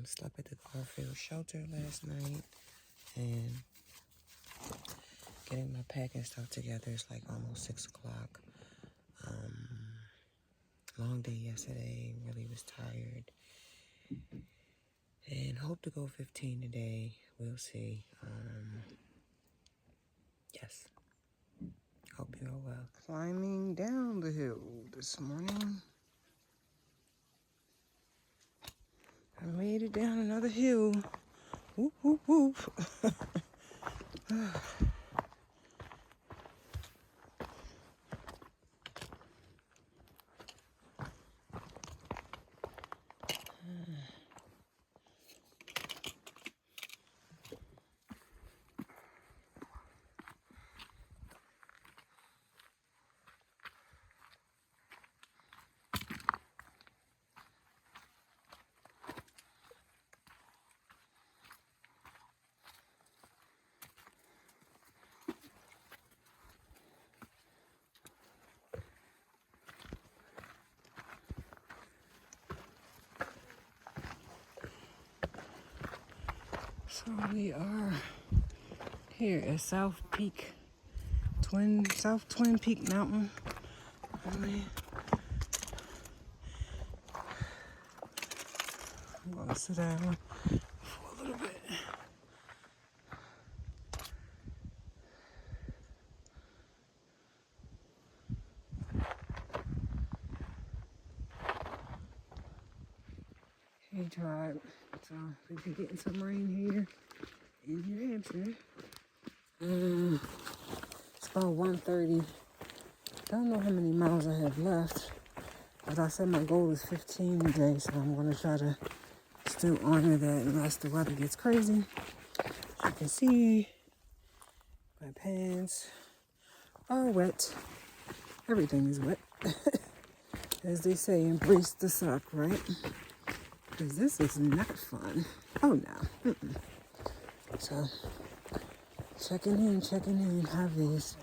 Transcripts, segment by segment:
Slept at the Garfield shelter last night, and getting my packing stuff together. It's like almost 6 o'clock. Long day yesterday. Really was tired, and hope to go 15 today. We'll see. Yes. Hope you are well. Climbing down the hill this morning. I made it down another hill. Whoop, whoop, whoop. So we are here at South Twin Peak Mountain. I'm gonna sit down for a little bit. Hey tribe, so we've been getting some rain here in New Hampshire. It's about 1:30. Don't know how many miles I have left, but I said my goal is 15 today, so I'm gonna try to still honor that unless the weather gets crazy. As you can see, my pants are wet. Everything is wet. As they say, embrace the suck, right? Because this is not fun. Oh no. So, checking in, Harvey's.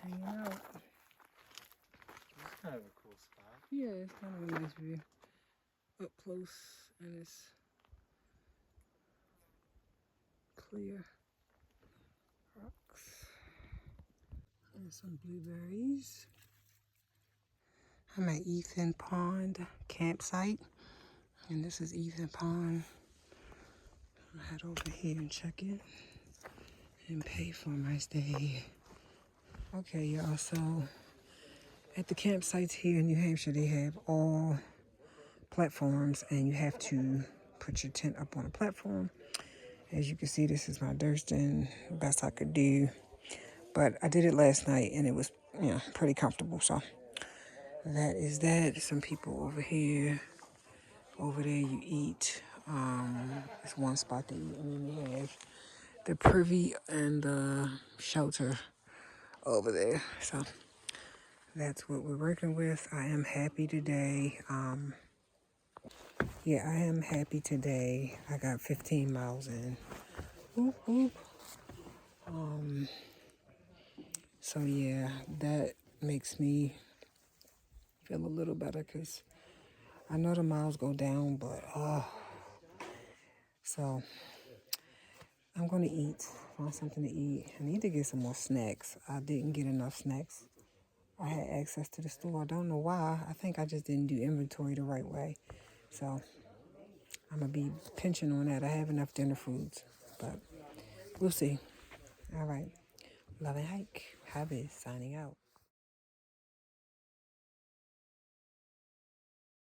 Hanging out. It's kind of a cool spot. Yeah, it's kind of a nice view. Up close, and it's clear. Rocks. And some blueberries. I'm at Ethan Pond campsite, and this is Ethan Pond. I'll head over here and check in and pay for my stay. Okay, y'all, so at the campsites here in New Hampshire, they have all platforms, and you have to put your tent up on a platform. As you can see, this is my Durston, best I could do. But I did it last night, and it was, pretty comfortable. So that is that. Some people over here. Over there, you eat. It's one spot to eat, and then you have the privy and the shelter over there. So that's what we're working with. I am happy today. I am happy today. I got 15 miles in. Whoop, whoop. So yeah, that makes me feel a little better because I know the miles go down, but so I'm gonna eat, find something to eat. I need to get some more snacks. I didn't get enough snacks. I had access to the store. I don't know why. I think I just didn't do inventory the right way. So I'm gonna be pinching on that. I have enough dinner foods, but we'll see. All right. Love and hike. Javi signing out.